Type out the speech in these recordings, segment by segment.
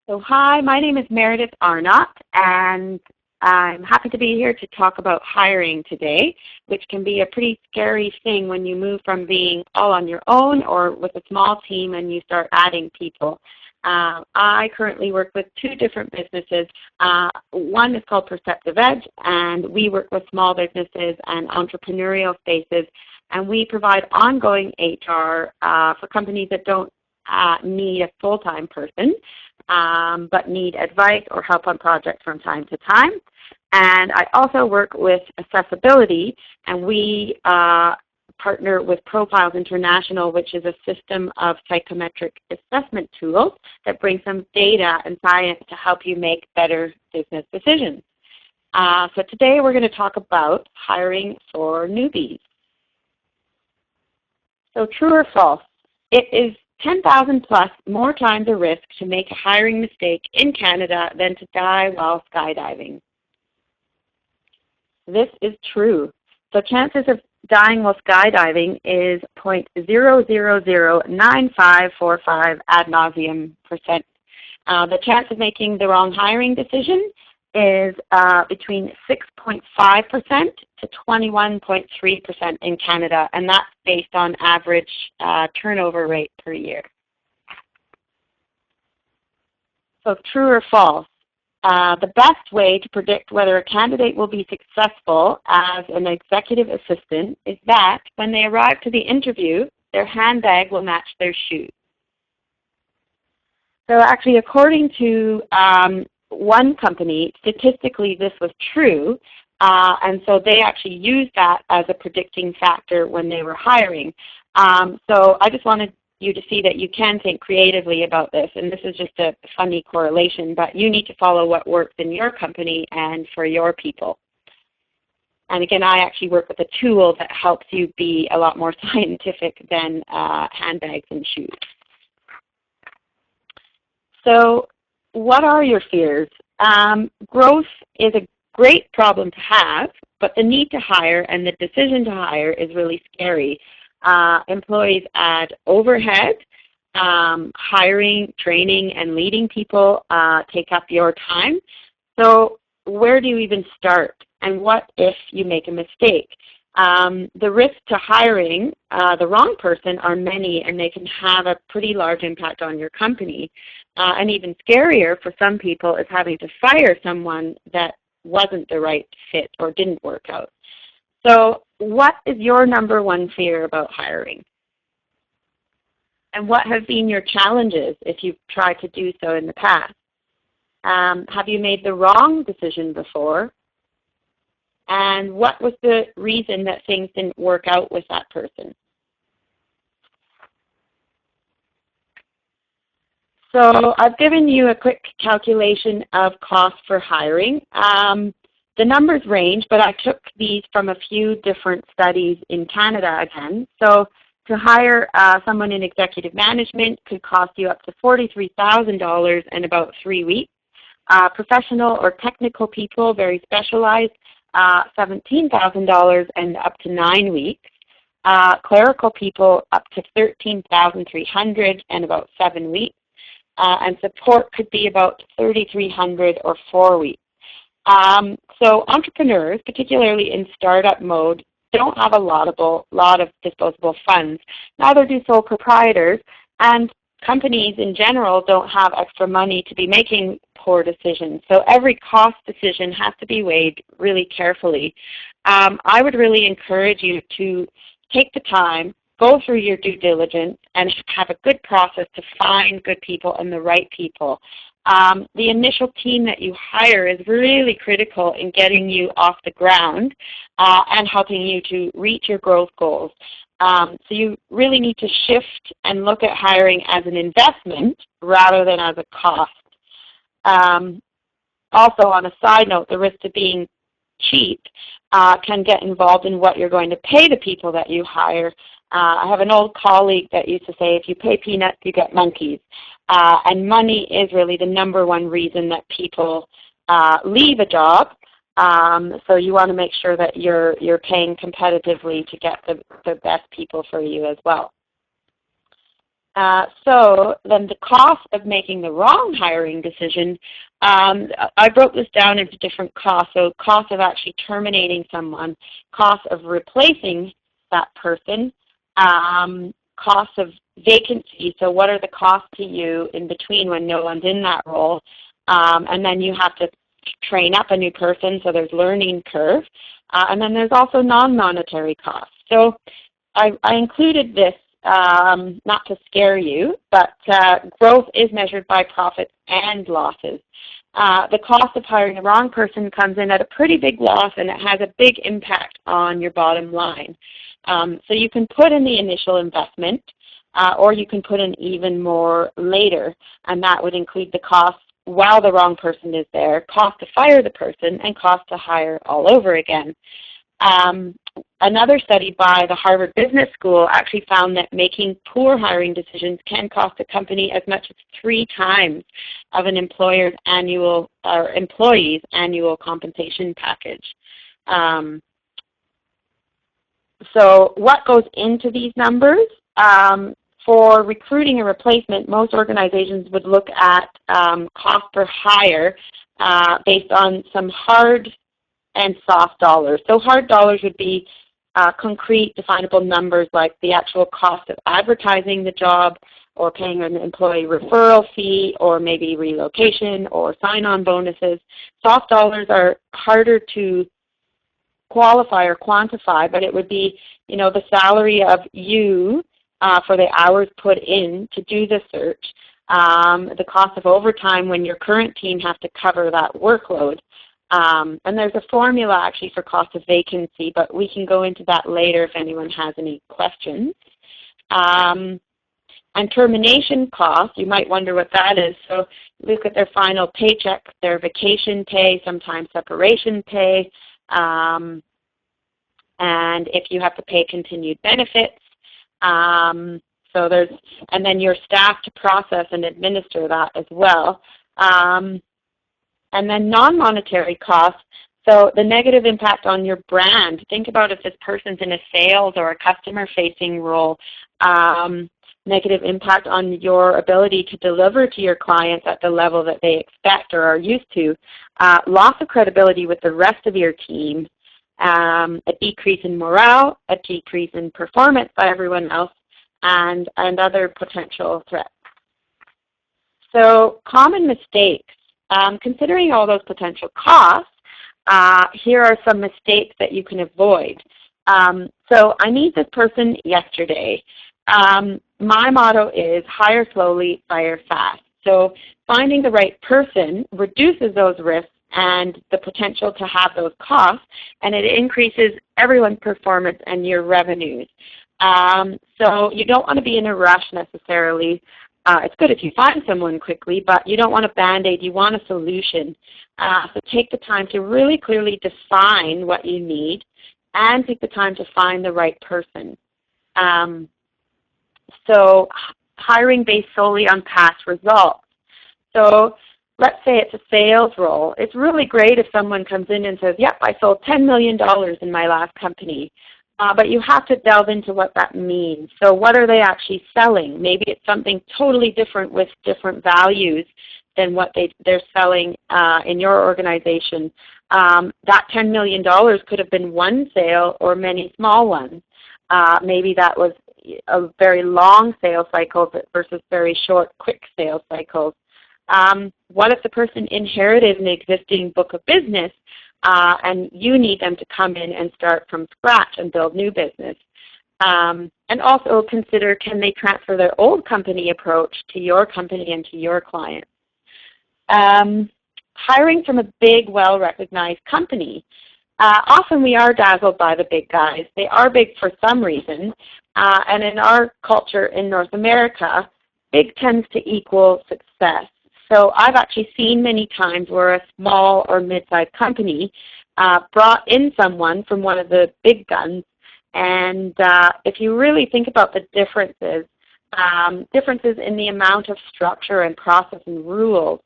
So hi, my name is Meredith Arnott, and I'm happy to be here to talk about hiring today, which can be a pretty scary thing when you move from being all on your own or with a small team and you start adding people. I currently work with two different businesses. One is called Perceptive Edge, and we work with small businesses and entrepreneurial spaces, and we provide ongoing HR for companies that don't need a full-time person, but need advice or help on projects from time to time. And I also work with accessibility, and we partner with Profiles International, which is a system of psychometric assessment tools that bring some data and science to help you make better business decisions. So today we're going to talk about hiring for newbies. So true or false? It is 10,000 plus more times a risk to make a hiring mistake in Canada than to die while skydiving. This is true. So chances of dying while skydiving is 0.0009545 ad nauseum %. The chance of making the wrong hiring decision is between 6.5% to 21.3% in Canada, and that's based on average turnover rate per year. So true or false? The best way to predict whether a candidate will be successful as an executive assistant is that when they arrive to the interview, their handbag will match their shoes. So actually, according to one company, statistically this was true, and so they actually used that as a predicting factor when they were hiring. So I just wanted you to see that you can think creatively about this, and this is just a funny correlation, but you need to follow what works in your company and for your people. And again, I actually work with a tool that helps you be a lot more scientific than handbags and shoes. So what are your fears? Growth is a great problem to have, but the need to hire and the decision to hire is really scary. Employees add overhead. Hiring, training, and leading people take up your time. So where do you even start? And what if you make a mistake? The risks to hiring the wrong person are many, and they can have a pretty large impact on your company. And even scarier for some people is having to fire someone that wasn't the right fit or didn't work out. So what is your number one fear about hiring? And what have been your challenges if you've tried to do so in the past? Have you made the wrong decision before? And what was the reason that things didn't work out with that person? So I've given you a quick calculation of cost for hiring. The numbers range, but I took these from a few different studies in Canada again. So to hire someone in executive management could cost you up to $43,000 in about 3 weeks. Professional or technical people, very specialized, $17,000 and up to 9 weeks. Clerical people up to $13,300 and about 7 weeks. And support could be about $3,300 or 4 weeks. So entrepreneurs, particularly in startup mode, don't have a lot of disposable funds. Neither do sole proprietors, and companies in general don't have extra money to be making poor decisions. So every cost decision has to be weighed really carefully. I would really encourage you to take the time, go through your due diligence, and have a good process to find good people and the right people. The initial team that you hire is really critical in getting you off the ground and helping you to reach your growth goals. So you really need to shift and look at hiring as an investment rather than as a cost. Also, on a side note, the risk of being cheap can get involved in what you're going to pay the people that you hire. I have an old colleague that used to say, if you pay peanuts, you get monkeys. And money is really the number one reason that people leave a job. So you want to make sure that you're paying competitively to get the best people for you as well. So then the cost of making the wrong hiring decision, I broke this down into different costs. So cost of actually terminating someone, cost of replacing that person, cost of vacancy, so what are the costs to you in between when no one's in that role, and then you have to train up a new person, so there's learning curve, and then there's also non-monetary costs. So I included this not to scare you, but growth is measured by profits and losses. The cost of hiring the wrong person comes in at a pretty big loss, and it has a big impact on your bottom line. So you can put in the initial investment, or you can put in even more later, and that would include the cost while the wrong person is there, cost to fire the person, and cost to hire all over again. Another study by the Harvard Business School actually found that making poor hiring decisions can cost a company as much as 3 times of an employer's annual or employee's annual compensation package. So what goes into these numbers? For recruiting a replacement, most organizations would look at cost per hire based on some hard and soft dollars. So hard dollars would be concrete, definable numbers like the actual cost of advertising the job, or paying an employee referral fee, or maybe relocation or sign-on bonuses. Soft dollars are harder to qualify or quantify, but it would be, the salary of you for the hours put in to do the search, the cost of overtime when your current team has to cover that workload. And there's a formula actually for cost of vacancy, but we can go into that later if anyone has any questions. And termination costs, you might wonder what that is. So look at their final paycheck, their vacation pay, sometimes separation pay, and if you have to pay continued benefits. And then your staff to process and administer that as well. And then non-monetary costs, so the negative impact on your brand. Think about if this person's in a sales or a customer-facing role, negative impact on your ability to deliver to your clients at the level that they expect or are used to, loss of credibility with the rest of your team, a decrease in morale, a decrease in performance by everyone else, and other potential threats. So common mistakes. Considering all those potential costs, here are some mistakes that you can avoid. So I need this person yesterday. My motto is hire slowly, fire fast. So finding the right person reduces those risks and the potential to have those costs, and it increases everyone's performance and your revenues. So you don't want to be in a rush necessarily. It's good if you find someone quickly, but you don't want a Band-Aid, you want a solution. So take the time to really clearly define what you need and take the time to find the right person. So hiring based solely on past results. So let's say it's a sales role. It's really great if someone comes in and says, yep, I sold $10 million in my last company. But you have to delve into what that means. So what are they actually selling? Maybe it's something totally different with different values than what they're selling in your organization. That $10 million could have been one sale or many small ones. Maybe that was a very long sales cycle versus very short, quick sales cycles. What if the person inherited an existing book of business and you need them to come in and start from scratch and build new business? And also consider, can they transfer their old company approach to your company and to your clients? Hiring from a big, well-recognized company. Often we are dazzled by the big guys. They are big for some reason. And in our culture in North America, big tends to equal success. So I've actually seen many times where a small or mid-sized company brought in someone from one of the big guns. And if you really think about the differences in the amount of structure and process and rules,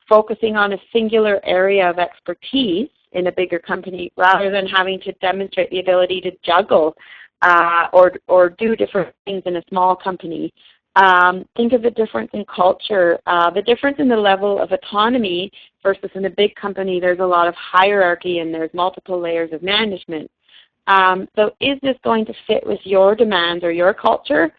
focusing on a singular area of expertise in a bigger company rather than having to demonstrate the ability to juggle or do different things in a small company, Think of the difference in culture, the difference in the level of autonomy versus in a big company there's a lot of hierarchy and there's multiple layers of management. So is this going to fit with your demands or your culture?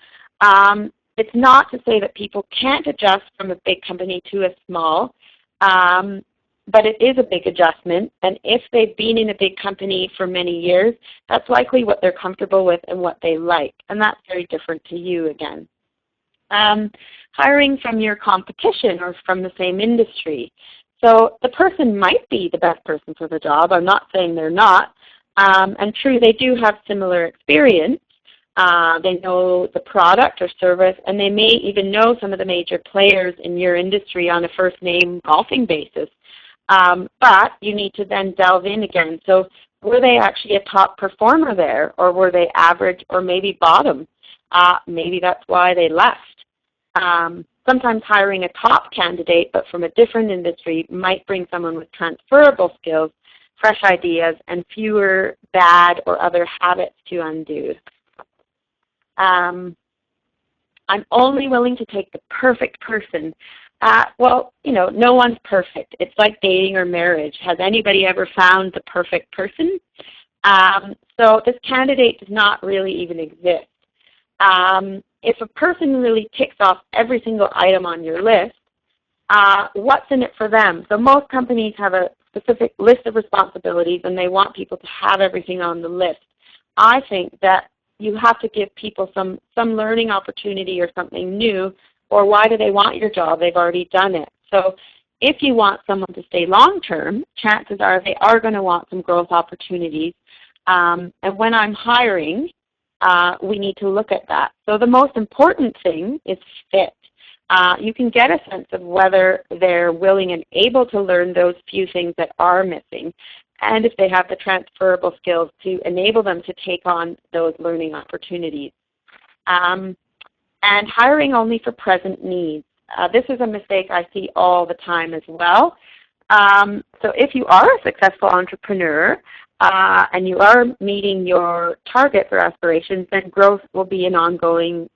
It's not to say that people can't adjust from a big company to a small, but it is a big adjustment, and if they've been in a big company for many years, that's likely what they're comfortable with and what they like, and that's very different to you again. Hiring from your competition or from the same industry. So the person might be the best person for the job. I'm not saying they're not. And true, they do have similar experience. They know the product or service, and they may even know some of the major players in your industry on a first-name golfing basis. But you need to then delve in again. So were they actually a top performer there, or were they average or maybe bottom? Maybe that's why they left. Sometimes hiring a top candidate but from a different industry might bring someone with transferable skills, fresh ideas, and fewer bad or other habits to undo. I'm only willing to take the perfect person. Well, you know, no one's perfect. It's like dating or marriage. Has anybody ever found the perfect person? So this candidate does not really even exist. If a person really ticks off every single item on your list, what's in it for them? So most companies have a specific list of responsibilities and they want people to have everything on the list. I think that you have to give people some learning opportunity or something new, or why do they want your job? They've already done it. So if you want someone to stay long-term, chances are they are going to want some growth opportunities. And when I'm hiring, we need to look at that. So the most important thing is fit. You can get a sense of whether they're willing and able to learn those few things that are missing, and if they have the transferable skills to enable them to take on those learning opportunities. And hiring only for present needs. This is a mistake I see all the time as well. So if you are a successful entrepreneur and you are meeting your targets or aspirations, then growth will be an ongoing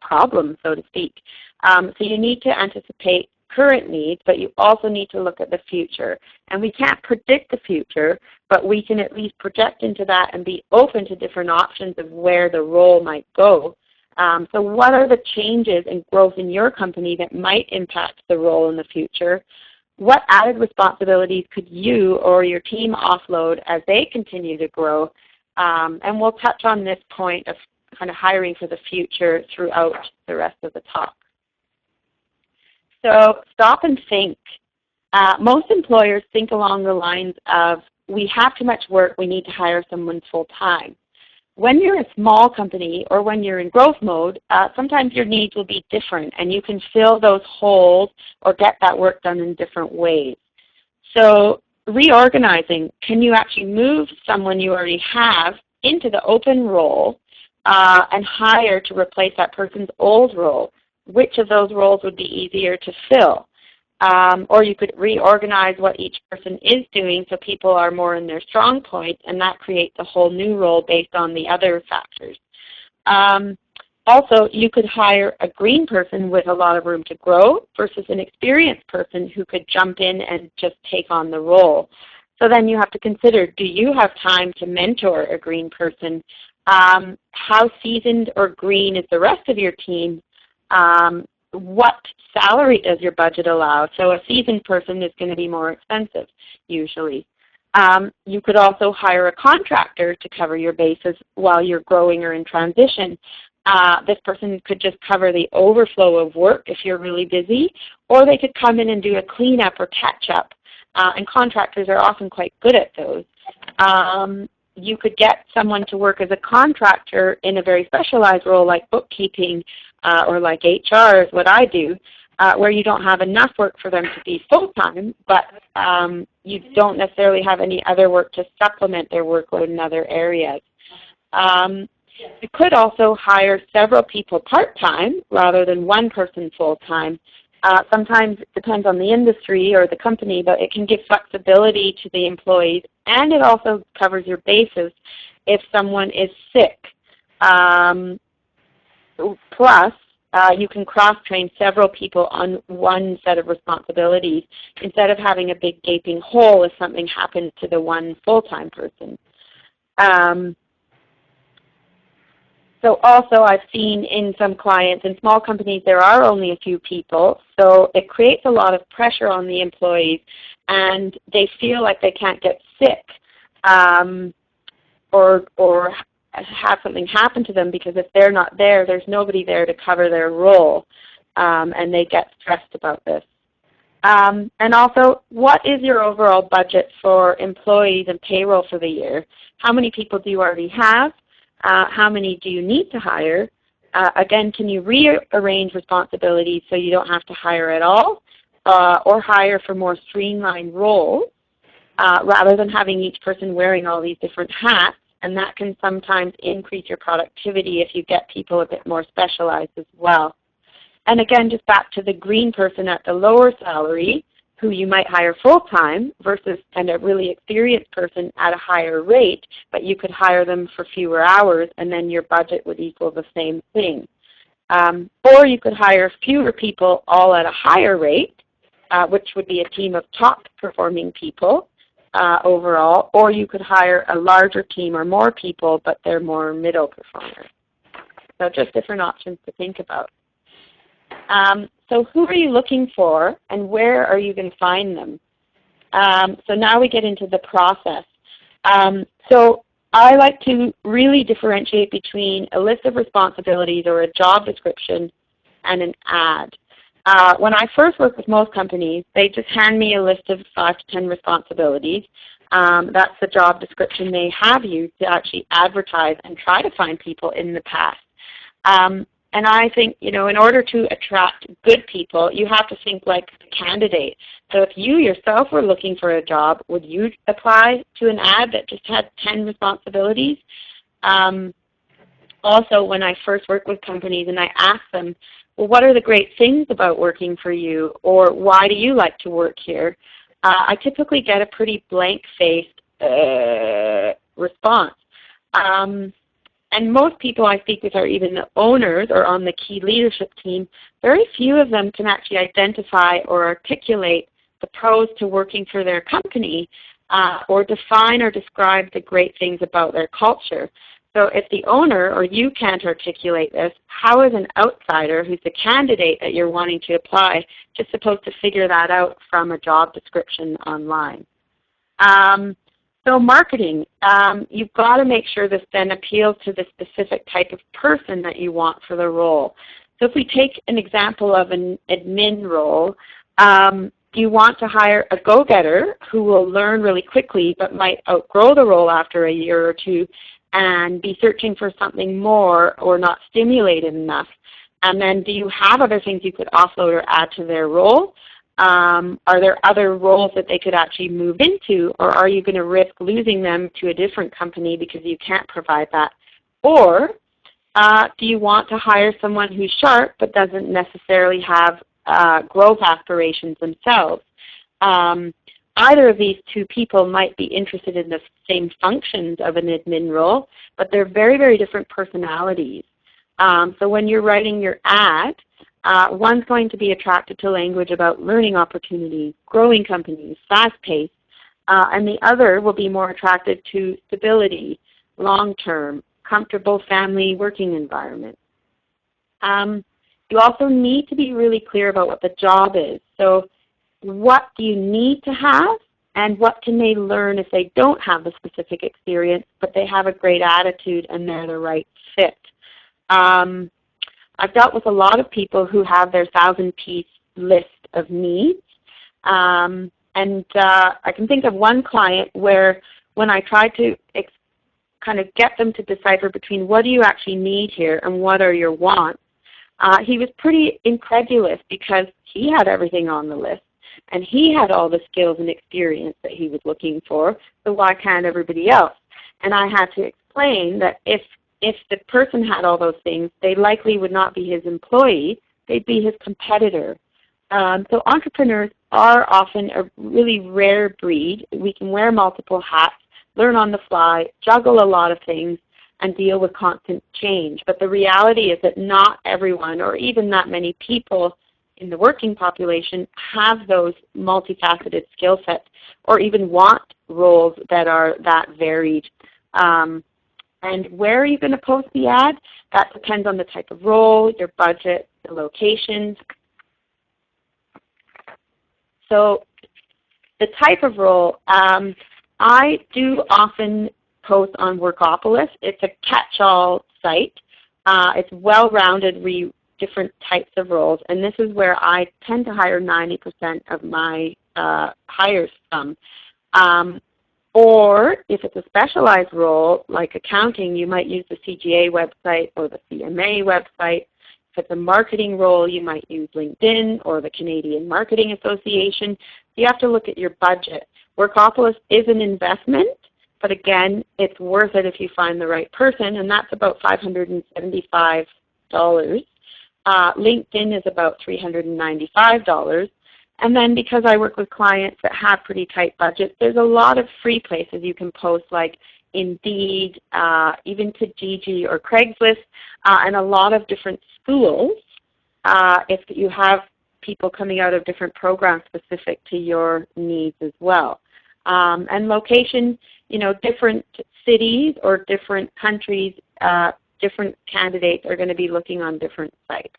problem, so to speak. So you need to anticipate current needs, but you also need to look at the future. And we can't predict the future, but we can at least project into that and be open to different options of where the role might go. So what are the changes and growth in your company that might impact the role in the future? What added responsibilities could you or your team offload as they continue to grow? And we'll touch on this point of kind of hiring for the future throughout the rest of the talk. So stop and think. Most employers think along the lines of, we have too much work, we need to hire someone full-time. When you're a small company or when you're in growth mode, sometimes your needs will be different and you can fill those holes or get that work done in different ways. So reorganizing, can you actually move someone you already have into the open role and hire to replace that person's old role? Which of those roles would be easier to fill? Or you could reorganize what each person is doing so people are more in their strong points, and that creates a whole new role based on the other factors. Also, you could hire a green person with a lot of room to grow versus an experienced person who could jump in and just take on the role. So then you have to consider, do you have time to mentor a green person? How seasoned or green is the rest of your team? What salary does your budget allow? So a seasoned person is going to be more expensive, usually. You could also hire a contractor to cover your bases while you're growing or in transition. This person could just cover the overflow of work if you're really busy, or they could come in and do a cleanup or catch-up, and contractors are often quite good at those. You could get someone to work as a contractor in a very specialized role like bookkeeping or like HR is what I do, where you don't have enough work for them to be full-time, but you don't necessarily have any other work to supplement their workload in other areas. You could also hire several people part-time rather than one person full-time. Sometimes it depends on the industry or the company, but it can give flexibility to the employees, and it also covers your bases if someone is sick. Plus, you can cross-train several people on one set of responsibilities instead of having a big gaping hole if something happens to the one full-time person. So also I've seen in some clients, in small companies there are only a few people, so it creates a lot of pressure on the employees and they feel like they can't get sick or have something happen to them, because if they're not there, there's nobody there to cover their role, and they get stressed about this. And also, what is your overall budget for employees and payroll for the year? How many people do you already have? How many do you need to hire? Again, can you rearrange responsibilities so you don't have to hire at all, or hire for more streamlined roles rather than having each person wearing all these different hats? And that can sometimes increase your productivity if you get people a bit more specialized as well. And again, just back to the green person at the lower salary, who you might hire full-time versus and a really experienced person at a higher rate, but you could hire them for fewer hours and then your budget would equal the same thing. Or you could hire fewer people all at a higher rate, which would be a team of top-performing people overall, or you could hire a larger team or more people, but they're more middle performers. So just different options to think about. So who are you looking for and where are you going to find them? So now we get into the process. So I like to really differentiate between a list of responsibilities or a job description and an ad. When I first worked with most companies, they just hand me a list of 5 to 10 responsibilities. That's the job description they have used to actually advertise and try to find people in the past. And I think, in order to attract good people, you have to think like the candidate. So if you yourself were looking for a job, would you apply to an ad that just had 10 responsibilities? Also, when I first worked with companies and I asked them, well, what are the great things about working for you, or why do you like to work here? I typically get a pretty blank-faced response. And most people I speak with are even the owners or on the key leadership team. Very few of them can actually identify or articulate the pros to working for their company or define or describe the great things about their culture. So if the owner or you can't articulate this, how is an outsider who's the candidate that you're wanting to apply just supposed to figure that out from a job description online? So marketing, you've got to make sure this then appeals to the specific type of person that you want for the role. So if we take an example of an admin role, you want to hire a go-getter who will learn really quickly but might outgrow the role after a year or two and be searching for something more or not stimulated enough. And then do you have other things you could offload or add to their role? Are there other roles that they could actually move into, or are you going to risk losing them to a different company because you can't provide that? Or do you want to hire someone who's sharp but doesn't necessarily have growth aspirations themselves? Either of these two people might be interested in the same functions of an admin role, but they're very, very different personalities. So when you're writing your ad, one's going to be attracted to language about learning opportunities, growing companies, fast-paced, and the other will be more attracted to stability, long-term, comfortable family working environment. You also need to be really clear about what the job is. So what do you need to have, and what can they learn if they don't have the specific experience, but they have a great attitude and they're the right fit? I've dealt with a lot of people who have their 1,000-piece list of needs. I can think of one client where when I tried to kind of get them to decipher between what do you actually need here and what are your wants, he was pretty incredulous because he had everything on the list and he had all the skills and experience that he was looking for, so why can't everybody else? And I had to explain that if the person had all those things, they likely would not be his employee, they'd be his competitor. So entrepreneurs are often a really rare breed. We can wear multiple hats, learn on the fly, juggle a lot of things, and deal with constant change. But the reality is that not everyone, or even that many people in the working population, have those multifaceted skill sets or even want roles that are that varied. And where are you going to post the ad? That depends on the type of role, your budget, the locations. So the type of role, I do often post on Workopolis. It's a catch-all site. It's well-rounded, different types of roles, and this is where I tend to hire 90% of my hires from. Or if it's a specialized role like accounting, you might use the CGA website or the CMA website. If it's a marketing role, you might use LinkedIn or the Canadian Marketing Association. You have to look at your budget. Workopolis is an investment, but again, it's worth it if you find the right person, and that's about $575. LinkedIn is about $395. And then because I work with clients that have pretty tight budgets, there's a lot of free places you can post, like Indeed, even Kijiji or Craigslist, and a lot of different schools if you have people coming out of different programs specific to your needs as well. And location, different cities or different countries, different candidates are going to be looking on different sites.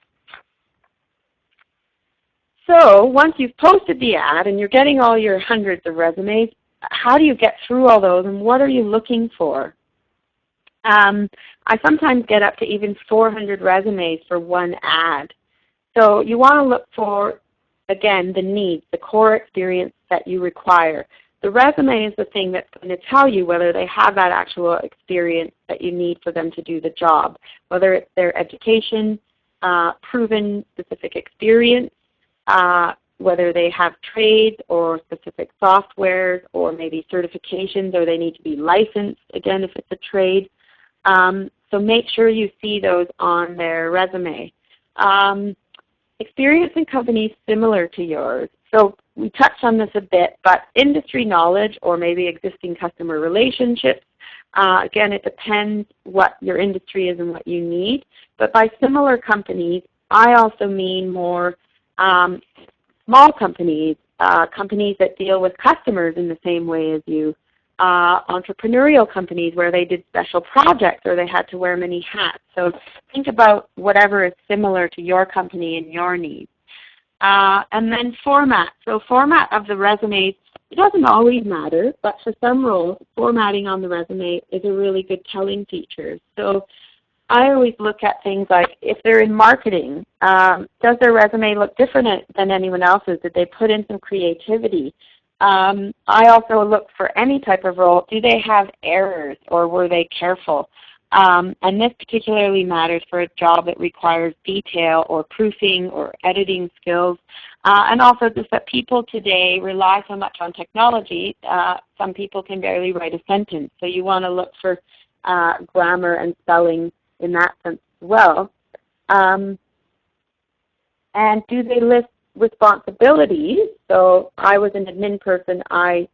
So once you've posted the ad and you're getting all your hundreds of resumes, how do you get through all those, and what are you looking for? I sometimes get up to even 400 resumes for one ad. So you want to look for, again, the needs, the core experience that you require. The resume is the thing that's going to tell you whether they have that actual experience that you need for them to do the job, whether it's their education, proven specific experience, whether they have trades or specific softwares or maybe certifications, or they need to be licensed, again, if it's a trade. So make sure you see those on their resume. Experience in companies similar to yours. So we touched on this a bit, but industry knowledge or maybe existing customer relationships. Again, it depends what your industry is and what you need. But by similar companies, I also mean more small companies, companies that deal with customers in the same way as you, entrepreneurial companies where they did special projects or they had to wear many hats. So think about whatever is similar to your company and your needs. And then format. So format of the resume, it doesn't always matter, but for some roles, formatting on the resume is a really good telling feature. So I always look at things like, if they're in marketing, does their resume look different than anyone else's? Did they put in some creativity? I also look for any type of role. Do they have errors or were they careful? And this particularly matters for a job that requires detail or proofing or editing skills. And also just that people today rely so much on technology, some people can barely write a sentence. So you want to look for grammar and spelling in that sense as well. And do they list responsibilities? So I was an admin person. I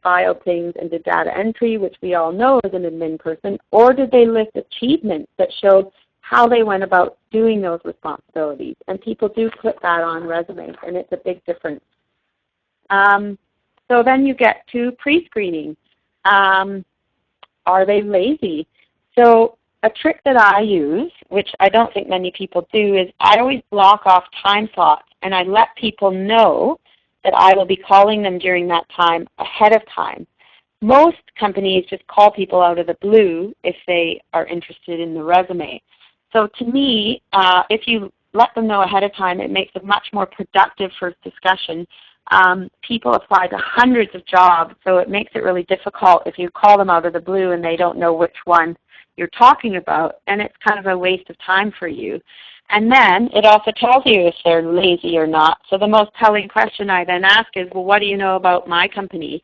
filed things and did data entry, which we all know as an admin person. Or did they list achievements that showed how they went about doing those responsibilities? And people do put that on resumes, and it's a big difference. So then you get to pre-screening. Are they lazy? So a trick that I use, which I don't think many people do, is I always block off time slots, and I let people know that I will be calling them during that time ahead of time. Most companies just call people out of the blue if they are interested in the resume. So to me, if you let them know ahead of time, it makes a much more productive first discussion. People apply to hundreds of jobs, so it makes it really difficult if you call them out of the blue and they don't know which one you're talking about, and it's kind of a waste of time for you. And then it also tells you if they're lazy or not. So the most telling question I then ask is, well, what do you know about my company?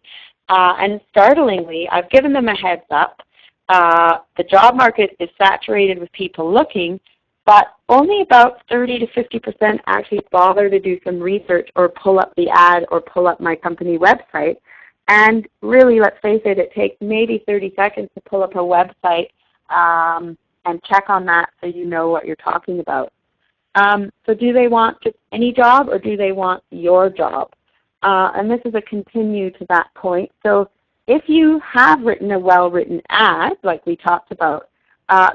And startlingly, I've given them a heads up. The job market is saturated with people looking, but only about 30 to 50% actually bother to do some research or pull up the ad or pull up my company website. And really, let's face it, it takes maybe 30 seconds to pull up a website and check on that so you know what you're talking about. So do they want just any job or do they want your job? And this is a continue to that point. So if you have written a well-written ad, like we talked about,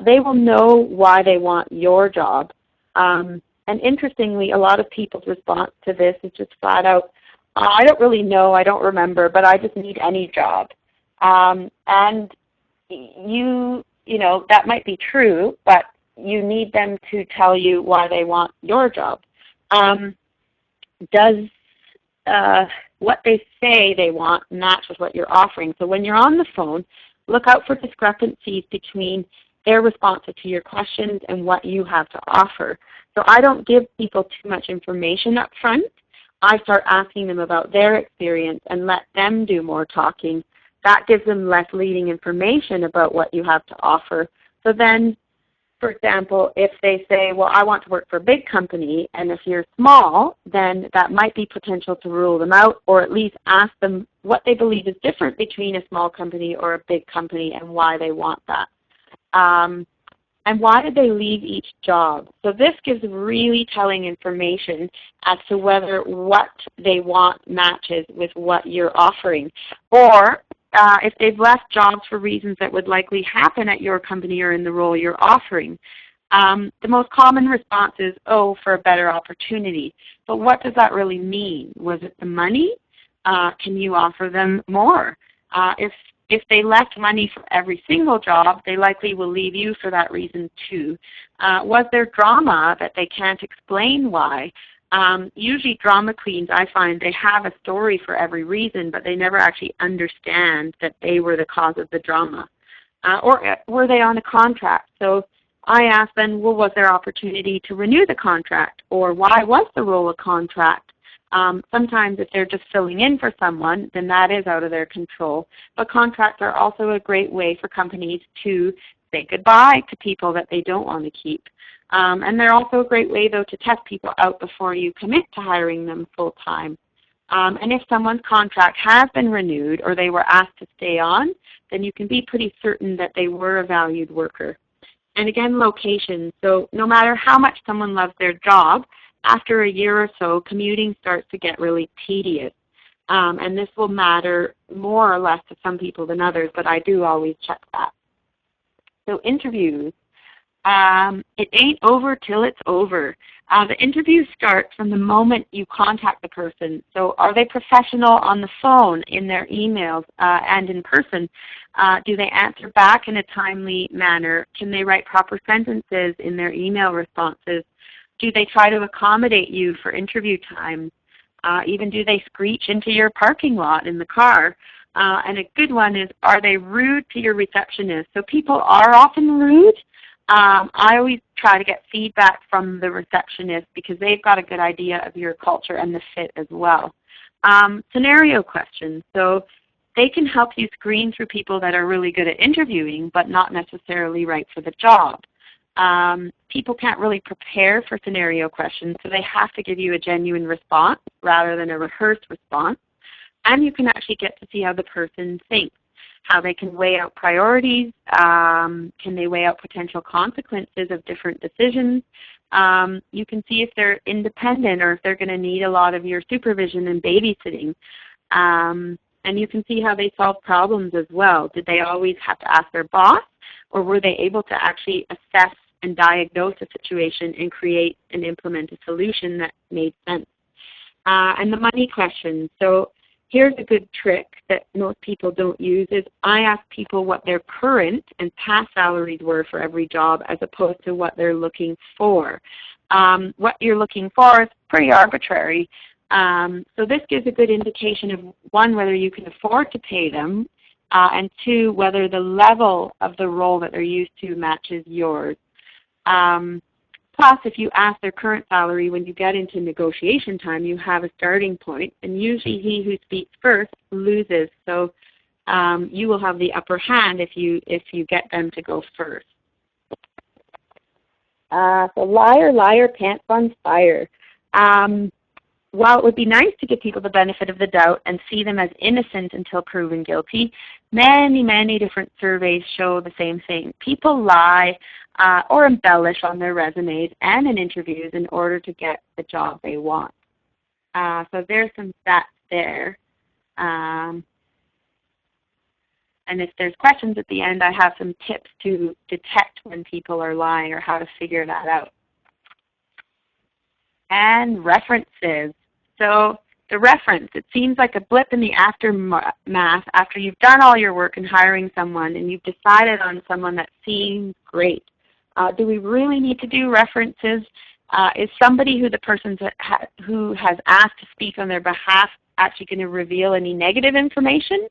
they will know why they want your job. And interestingly, a lot of people's response to this is just flat out, I don't really know, I don't remember, but I just need any job. And you know, that might be true, but you need them to tell you why they want your job. Does what they say they want match with what you're offering? So when you're on the phone, look out for discrepancies between their responses to your questions and what you have to offer. So I don't give people too much information up front. I start asking them about their experience and let them do more talking. That gives them less leading information about what you have to offer. So then, for example, if they say, well, I want to work for a big company, and if you're small, then that might be potential to rule them out, or at least ask them what they believe is different between a small company or a big company and why they want that. And why did they leave each job? So this gives really telling information as to whether what they want matches with what you're offering. Or if they've left jobs for reasons that would likely happen at your company or in the role you're offering. The most common response is, oh, for a better opportunity. But what does that really mean? Was it the money? Can you offer them more? If they left money for every single job, they likely will leave you for that reason too. Was there drama that they can't explain why? Usually drama queens, I find, they have a story for every reason, but they never actually understand that they were the cause of the drama. Or were they on a contract? So I ask them, well, was there opportunity to renew the contract? Or why was the role a contract? Sometimes if they're just filling in for someone, then that is out of their control. But contracts are also a great way for companies to say goodbye to people that they don't want to keep. And they're also a great way, though, to test people out before you commit to hiring them full-time. And if someone's contract has been renewed or they were asked to stay on, then you can be pretty certain that they were a valued worker. And again, location. So no matter how much someone loves their job, after a year or so, commuting starts to get really tedious. And this will matter more or less to some people than others, but I do always check that. So interviews. It ain't over till it's over. The interview starts from the moment you contact the person. So are they professional on the phone, in their emails, and in person? Do they answer back in a timely manner? Can they write proper sentences in their email responses? Do they try to accommodate you for interview time? Even do they screech into your parking lot in the car? And a good one is, are they rude to your receptionist? So people are often rude. I always try to get feedback from the receptionist because they've got a good idea of your culture and the fit as well. Scenario questions. So they can help you screen through people that are really good at interviewing but not necessarily right for the job. People can't really prepare for scenario questions, so they have to give you a genuine response rather than a rehearsed response. And you can actually get to see how the person thinks, how they can weigh out priorities, can they weigh out potential consequences of different decisions. You can see if they're independent or if they're going to need a lot of your supervision and babysitting. And you can see how they solve problems as well. Did they always have to ask their boss, or were they able to actually assess and diagnose a situation and create and implement a solution that made sense? And the money question. So here's a good trick that most people don't use is I ask people what their current and past salaries were for every job as opposed to what they're looking for. What you're looking for is pretty arbitrary. So this gives a good indication of, one, whether you can afford to pay them, and two, whether the level of the role that they're used to matches yours. Plus, if you ask their current salary, when you get into negotiation time, you have a starting point, and usually he who speaks first loses. So you will have the upper hand if you get them to go first. So liar, liar, pants on fire. while it would be nice to give people the benefit of the doubt and see them as innocent until proven guilty, many, many different surveys show the same thing. People lie or embellish on their resumes and in interviews in order to get the job they want. So there's some stats there. And if there's questions at the end, I have some tips to detect when people are lying or how to figure that out. And references. So the reference, it seems like a blip in the aftermath after you've done all your work in hiring someone and you've decided on someone that seems great. Do we really need to do references? Is somebody who the person who has asked to speak on their behalf actually going to reveal any negative information?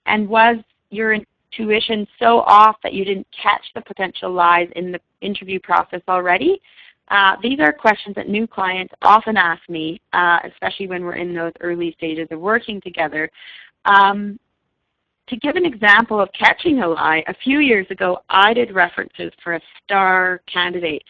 And was your intuition so off that you didn't catch the potential lies in the interview process already? These are questions that new clients often ask me, especially when we're in those early stages of working together. To give an example of catching a lie, a few years ago I did references for a star candidate.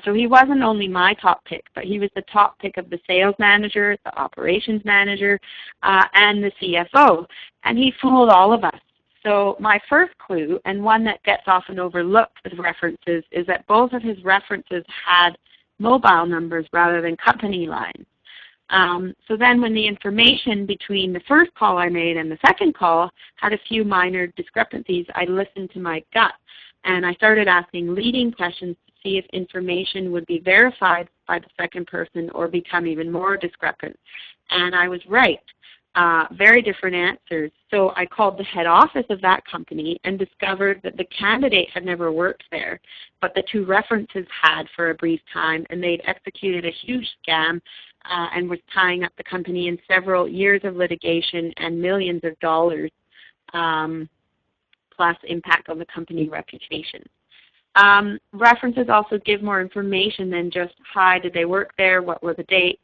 So he wasn't only my top pick, but he was the top pick of the sales manager, the operations manager, and the CFO. And he fooled all of us. So my first clue, and one that gets often overlooked with references, is that both of his references had mobile numbers rather than company lines. So then when the information between the first call I made and the second call had a few minor discrepancies, I listened to my gut and I started asking leading questions to see if information would be verified by the second person or become even more discrepant. And I was right. Very different answers. So I called the head office of that company and discovered that the candidate had never worked there, but the two references had for a brief time, and they'd executed a huge scam and was tying up the company in several years of litigation and millions of dollars, plus impact on the company reputation. References also give more information than just, hi, did they work there, what were the dates?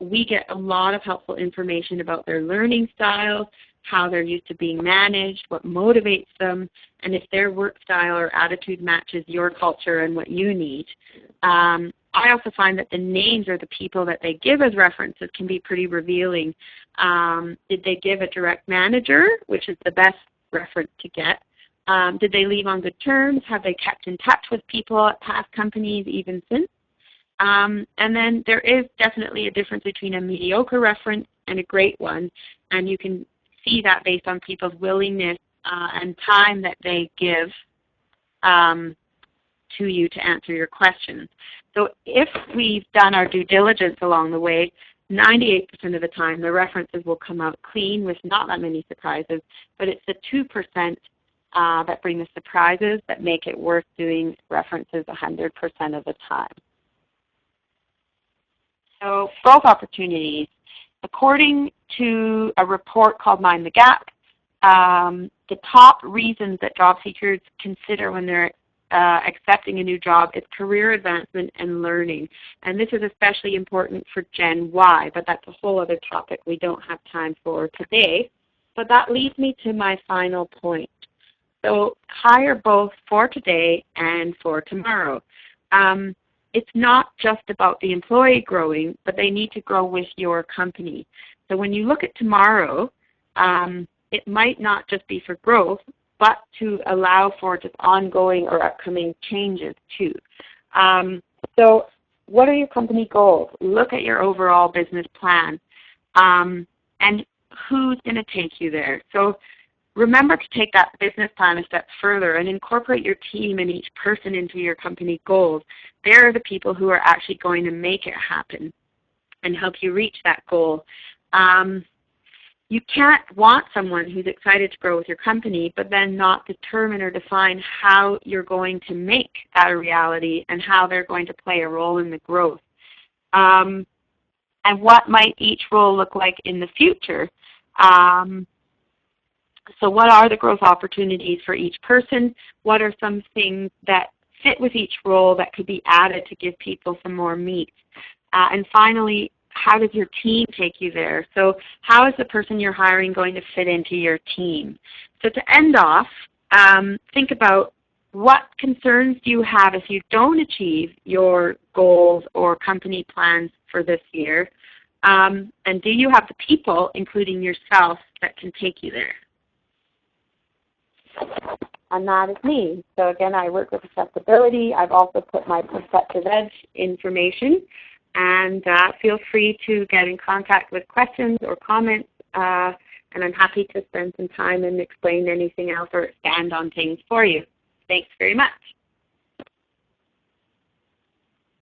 We get a lot of helpful information about their learning style, how they're used to being managed, what motivates them, and if their work style or attitude matches your culture and what you need. I also find that the names or the people that they give as references can be pretty revealing. Did they give a direct manager, which is the best reference to get? Did they leave on good terms? Have they kept in touch with people at past companies even since? And then there is definitely a difference between a mediocre reference and a great one, and you can see that based on people's willingness and time that they give to you to answer your questions. So if we've done our due diligence along the way, 98% of the time the references will come out clean with not that many surprises, but it's the 2% that bring the surprises that make it worth doing references 100% of the time. So growth opportunities. According to a report called Mind the Gap, the top reasons that job seekers consider when they're accepting a new job is career advancement and learning. And this is especially important for Gen Y, but that's a whole other topic we don't have time for today. But that leads me to my final point. So hire both for today and for tomorrow. It's not just about the employee growing, but they need to grow with your company. So when you look at tomorrow, it might not just be for growth, but to allow for just ongoing or upcoming changes too. So what are your company goals? Look at your overall business plan and who's going to take you there. So remember to take that business plan a step further and incorporate your team and each person into your company goals. They're the people who are actually going to make it happen and help you reach that goal. You can't want someone who's excited to grow with your company but then not determine or define how you're going to make that a reality and how they're going to play a role in the growth. And what might each role look like in the future? So what are the growth opportunities for each person? What are some things that fit with each role that could be added to give people some more meat? And finally, how does your team take you there? So how is the person you're hiring going to fit into your team? So to end off, think about what concerns do you have if you don't achieve your goals or company plans for this year? And do you have the people, including yourself, that can take you there? And that is me. So again, I work with accessibility. I've also put my Perspective Edge information. And feel free to get in contact with questions or comments. And I'm happy to spend some time and explain anything else or expand on things for you. Thanks very much.